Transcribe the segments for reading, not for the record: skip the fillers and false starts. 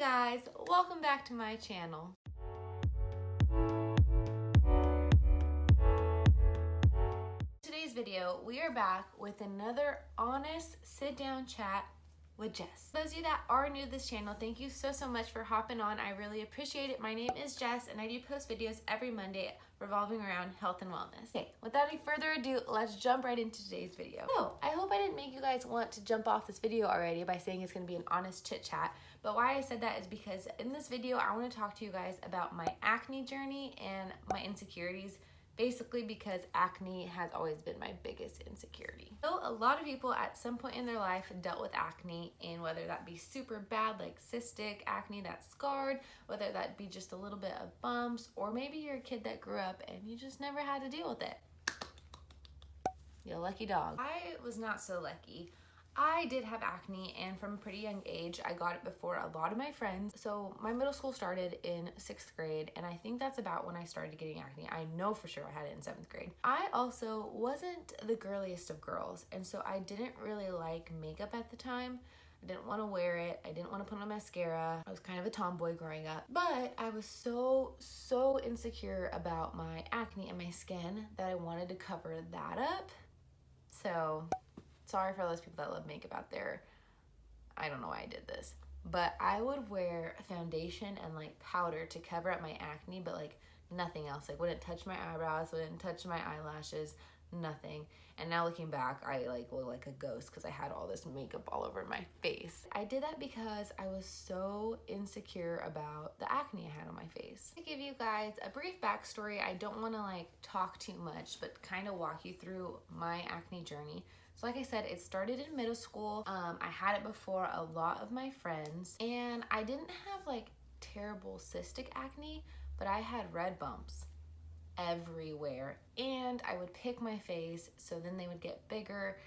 guys, welcome back to my channel. Today's video, we are back with another honest sit-down chat with Jess. Those of you that are new to this channel, thank you so much for hopping on. I really appreciate it. My name is Jess and I do post videos every Monday revolving around health and wellness. Okay, without any further ado, let's jump right into today's video. So, I hope I didn't make you guys want to jump off this video already by saying it's going to be an honest chit chat, but why I said that is because in this video, I want to talk to you guys about my acne journey and my insecurities. Basically because acne has always been my biggest insecurity. So a lot of people at some point in their life dealt with acne, and whether that be super bad like cystic acne that's scarred, whether that be just a little bit of bumps, or maybe you're a kid that grew up and you just never had to deal with it. You lucky dog. I was not so lucky. I did have acne, and from a pretty young age, I got it before a lot of my friends. So my middle school started in 6th grade, and I think that's about when I started getting acne. I know for sure I had it in 7th grade. I also wasn't the girliest of girls, and so I didn't really like makeup at the time. I didn't want to wear it. I didn't want to put on mascara. I was kind of a tomboy growing up. But I was so insecure about my acne and my skin that I wanted to cover that up. So sorry for those people that love makeup out there. I don't know why I did this. But I would wear foundation and like powder to cover up my acne, but like nothing else. Like wouldn't touch my eyebrows, wouldn't touch my eyelashes, nothing. And now looking back, I like look like a ghost because I had all this makeup all over my face. I did that because I was so insecure about the acne I had on my face. To give you guys a brief backstory, I don't want to like talk too much, but kind of walk you through my acne journey. So like I said, it started in middle school. I had it before a lot of my friends, and I didn't have like terrible cystic acne, but I had red bumps everywhere, and I would pick my face, so then they would get bigger.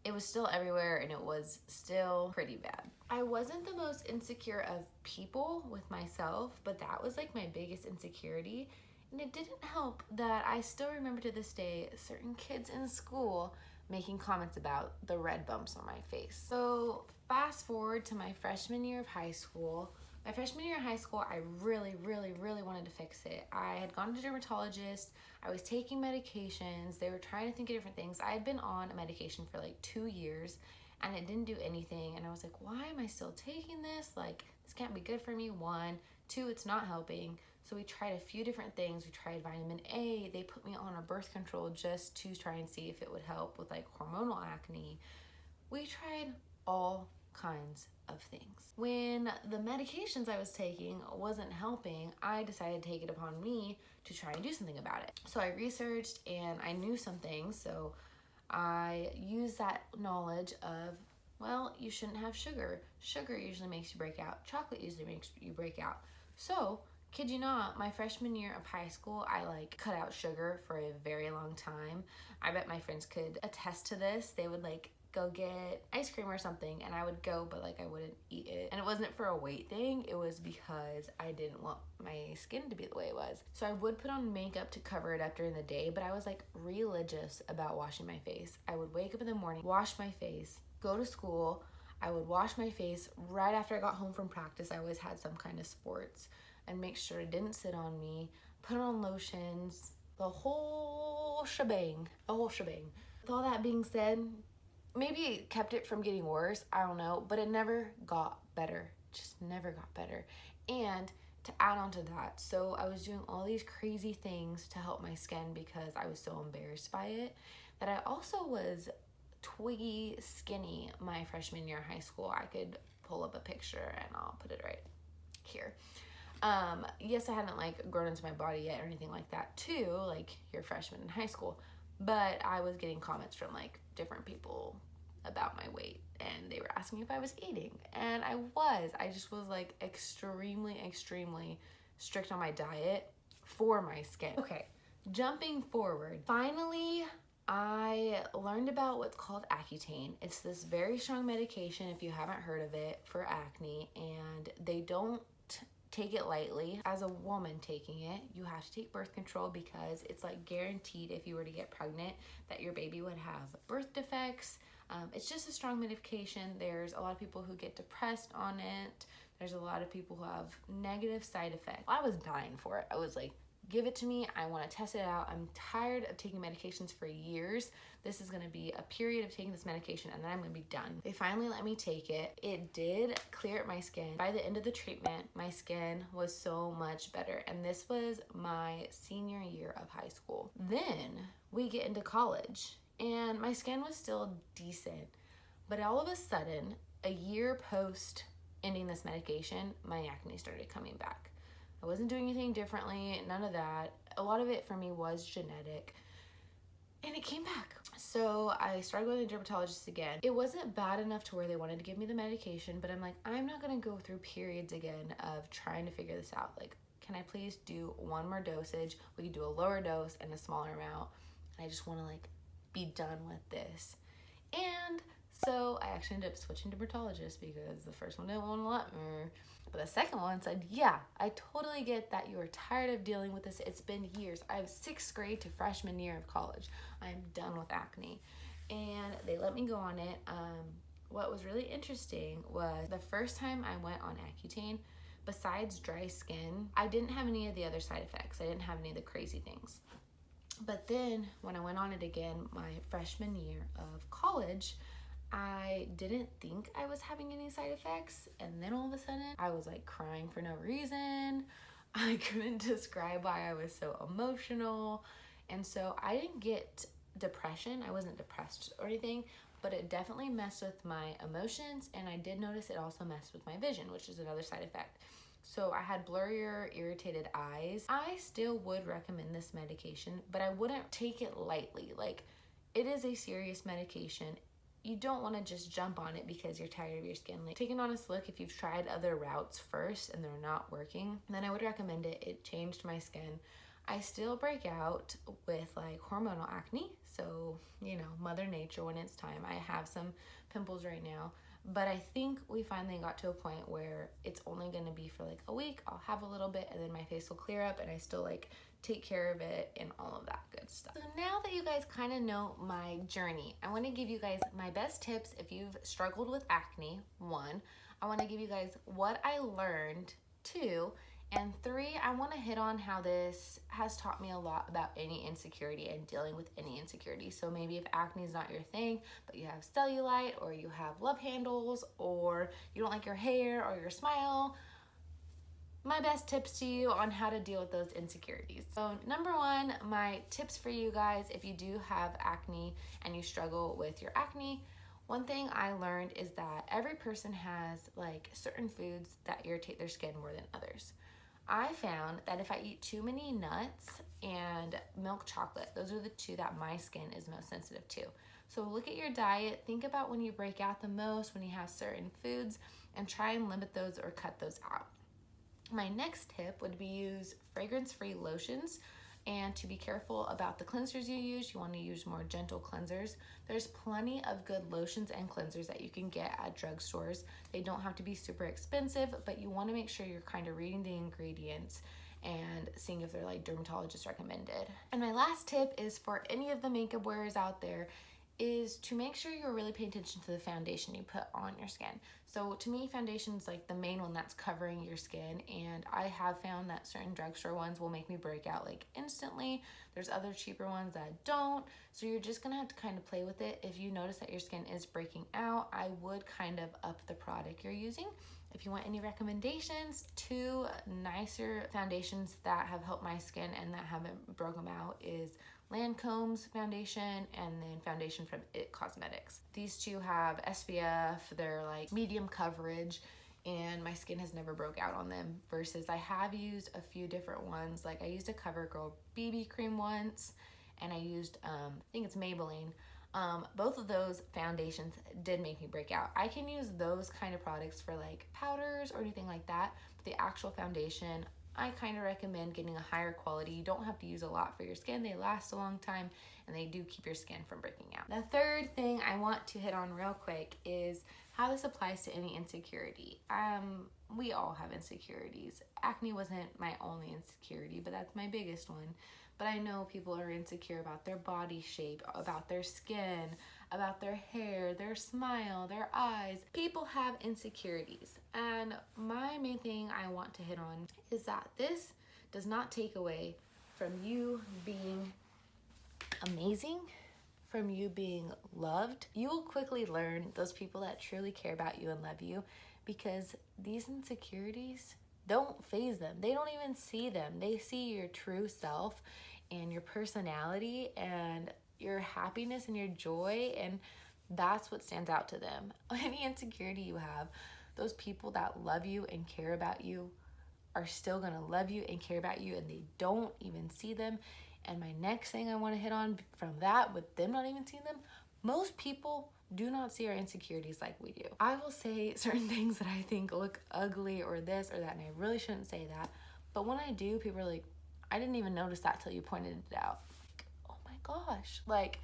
It was still everywhere, and it was still pretty bad. I wasn't the most insecure of people with myself, but that was like my biggest insecurity. And it didn't help that I still remember to this day certain kids in school making comments about the red bumps on my face. So fast forward to my freshman year of high school. My freshman year of high school, I really wanted to fix it. I had gone to a dermatologist. I was taking medications. They were trying to think of different things. I had been on a medication for like 2 years and it didn't do anything. And I was like, why am I still taking this? Like, this can't be good for me. 1, 2, it's not helping. So we tried a few different things. We tried vitamin A. They put me on a birth control just to try and see if it would help with like hormonal acne. We tried all kinds of things. When the medications I was taking wasn't helping, I decided to take it upon me to try and do something about it. So I researched and I knew some things. So I used that knowledge of, well, you shouldn't have sugar. Sugar usually makes you break out. Chocolate usually makes you break out. So kid you not, my freshman year of high school, I like cut out sugar for a very long time. I bet my friends could attest to this. They would like go get ice cream or something and I would go, but like I wouldn't eat it. And it wasn't for a weight thing, it was because I didn't want my skin to be the way it was. So I would put on makeup to cover it up during the day, but I was like religious about washing my face. I would wake up in the morning, wash my face, go to school. I would wash my face right after I got home from practice. I always had some kind of sports, and make sure it didn't sit on me, put on lotions, the whole shebang, With all that being said, maybe it kept it from getting worse, I don't know, but it never got better, just never got better. And to add on to that, so I was doing all these crazy things to help my skin because I was so embarrassed by it, that I also was twiggy skinny my freshman year of high school. I could pull up a picture and I'll put it right here. Yes, I hadn't like grown into my body yet or anything like that too, like you're a freshman in high school, but I was getting comments from like different people about my weight, and they were asking if I was eating, and I just was like extremely strict on my diet for my skin. Okay, jumping forward, finally I learned about what's called Accutane. It's this very strong medication, if you haven't heard of it, for acne, and they don't take it lightly. As a woman taking it, you have to take birth control because it's like guaranteed if you were to get pregnant that your baby would have birth defects. It's just a strong medication. There's a lot of people who get depressed on it. There's a lot of people who have negative side effects. I was dying for it. I was like, give it to me. I want to test it out. I'm tired of taking medications for years. This is going to be a period of taking this medication and then I'm going to be done. They finally let me take it. It did clear up my skin. By the end of the treatment, my skin was so much better. And this was my senior year of high school. Then we get into college and my skin was still decent. But all of a sudden, a year post ending this medication, my acne started coming back. I wasn't doing anything differently, none of that. A lot of it for me was genetic, and it came back. So I started going to the dermatologist again. It wasn't bad enough to where they wanted to give me the medication, but I'm like, I'm not gonna go through periods again of trying to figure this out. Like, can I please do one more dosage? We could do a lower dose and a smaller amount. And I just wanna like be done with this. And so I actually ended up switching dermatologists because the first one didn't want to let me. But the second one said, yeah, I totally get that you are tired of dealing with this. It's been years. I have 6th grade to freshman year of college. I'm done with acne. And they let me go on it. What was really interesting was the first time I went on Accutane, besides dry skin, I didn't have any of the other side effects. I didn't have any of the crazy things. But then when I went on it again, my freshman year of college, I didn't think I was having any side effects, and then all of a sudden I was like crying for no reason. I couldn't describe why I was so emotional, and so I didn't get depression. I wasn't depressed or anything, but it definitely messed with my emotions, and I did notice it also messed with my vision, which is another side effect. So I had blurrier, irritated eyes. I still would recommend this medication, but I wouldn't take it lightly. Like, it is a serious medication. You don't want to just jump on it because you're tired of your skin. Like, take an honest look. If you've tried other routes first and they're not working, then I would recommend it. It changed my skin. I still break out with like hormonal acne. So, you know, Mother Nature when it's time. I have some pimples right now, but I think we finally got to a point where it's only going to be for like a week. I'll have a little bit and then my face will clear up and I still like take care of it and all of that good stuff. So now that you guys kind of know my journey, I want to give you guys my best tips if you've struggled with acne. 1, I want to give you guys what I learned. 2, and 3, I want to hit on how this has taught me a lot about any insecurity and dealing with any insecurity. So maybe if acne is not your thing, but you have cellulite or you have love handles or you don't like your hair or your smile, my best tips to you on how to deal with those insecurities. So number 1, my tips for you guys, if you do have acne and you struggle with your acne, one thing I learned is that every person has like certain foods that irritate their skin more than others. I found that if I eat too many nuts and milk chocolate, those are the 2 that my skin is most sensitive to. So look at your diet, think about when you break out the most, when you have certain foods, and try and limit those or cut those out. My next tip would be use fragrance-free lotions, and to be careful about the cleansers you use. You want to use more gentle cleansers. There's plenty of good lotions and cleansers that you can get at drugstores. They don't have to be super expensive, but you want to make sure you're kind of reading the ingredients and seeing if they're like dermatologist recommended. And my last tip is for any of the makeup wearers out there is to make sure you're really paying attention to the foundation you put on your skin. So to me, foundation is like the main one that's covering your skin, and I have found that certain drugstore ones will make me break out like instantly. There's other cheaper ones that don't, so you're just gonna have to kind of play with it. If you notice that your skin is breaking out, I would kind of up the product you're using. If you want any recommendations, 2 nicer foundations that have helped my skin and that haven't broken out is Lancome's foundation and then foundation from IT Cosmetics. These 2 have SPF, they're like medium coverage, and my skin has never broke out on them, versus I have used a few different ones. Like I used a CoverGirl BB cream once, and I used, I think it's Maybelline. Both of those foundations did make me break out. I can use those kind of products for like powders or anything like that, but the actual foundation, I kind of recommend getting a higher quality. You don't have to use a lot for your skin. They last a long time and they do keep your skin from breaking out. The third thing I want to hit on real quick is how this applies to any insecurity. We all have insecurities. Acne wasn't my only insecurity, but that's my biggest one. But I know people are insecure about their body shape, about their skin, about their hair, their smile, their eyes. People have insecurities. And my main thing I want to hit on is that this does not take away from you being amazing, from you being loved. You will quickly learn those people that truly care about you and love you, because these insecurities don't faze them. They don't even see them. They see your true self and your personality and your happiness and your joy, and that's what stands out to them. Any insecurity you have, those people that love you and care about you are still gonna love you and care about you, and they don't even see them. And my next thing I want to hit on from that, with them not even seeing them, most people do not see our insecurities like we do. I will say certain things that I think look ugly or this or that, and I really shouldn't say that. But when I do, people are like, I didn't even notice that till you pointed it out. Like, oh my gosh. Like,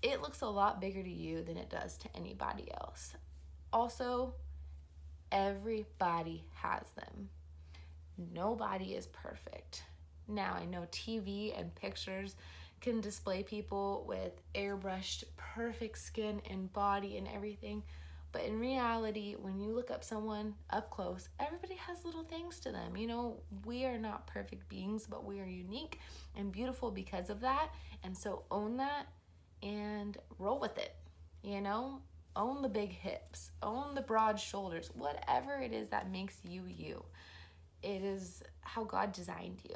it looks a lot bigger to you than it does to anybody else. Also, everybody has them. Nobody is perfect. Now, I know TV and pictures can display people with airbrushed perfect skin and body and everything, but in reality, when you look up someone up close, everybody has little things to them. You know, we are not perfect beings, but we are unique and beautiful because of that. And so own that and roll with it. You know, own the big hips, own the broad shoulders, whatever it is that makes you you. It is how God designed you,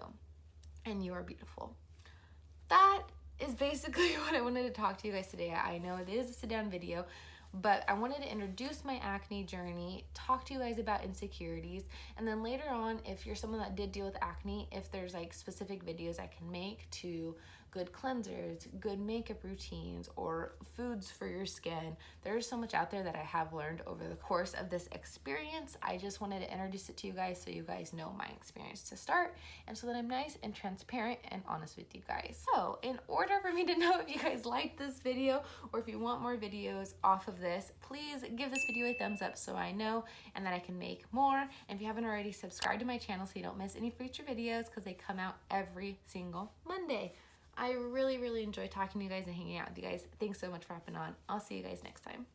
and you are beautiful. That is basically what I wanted to talk to you guys today. I know it is a sit-down video, but I wanted to introduce my acne journey, talk to you guys about insecurities, and then later on, if you're someone that did deal with acne, if there's like specific videos I can make to good cleansers, good makeup routines, or foods for your skin. There's so much out there that I have learned over the course of this experience. I just wanted to introduce it to you guys so you guys know my experience to start, and so that I'm nice and transparent and honest with you guys. So in order for me to know if you guys liked this video or if you want more videos off of this, please give this video a thumbs up so I know and that I can make more. And if you haven't already, subscribe to my channel so you don't miss any future videos, because they come out every single Monday. I really enjoy talking to you guys and hanging out with you guys. Thanks so much for hopping on. I'll see you guys next time.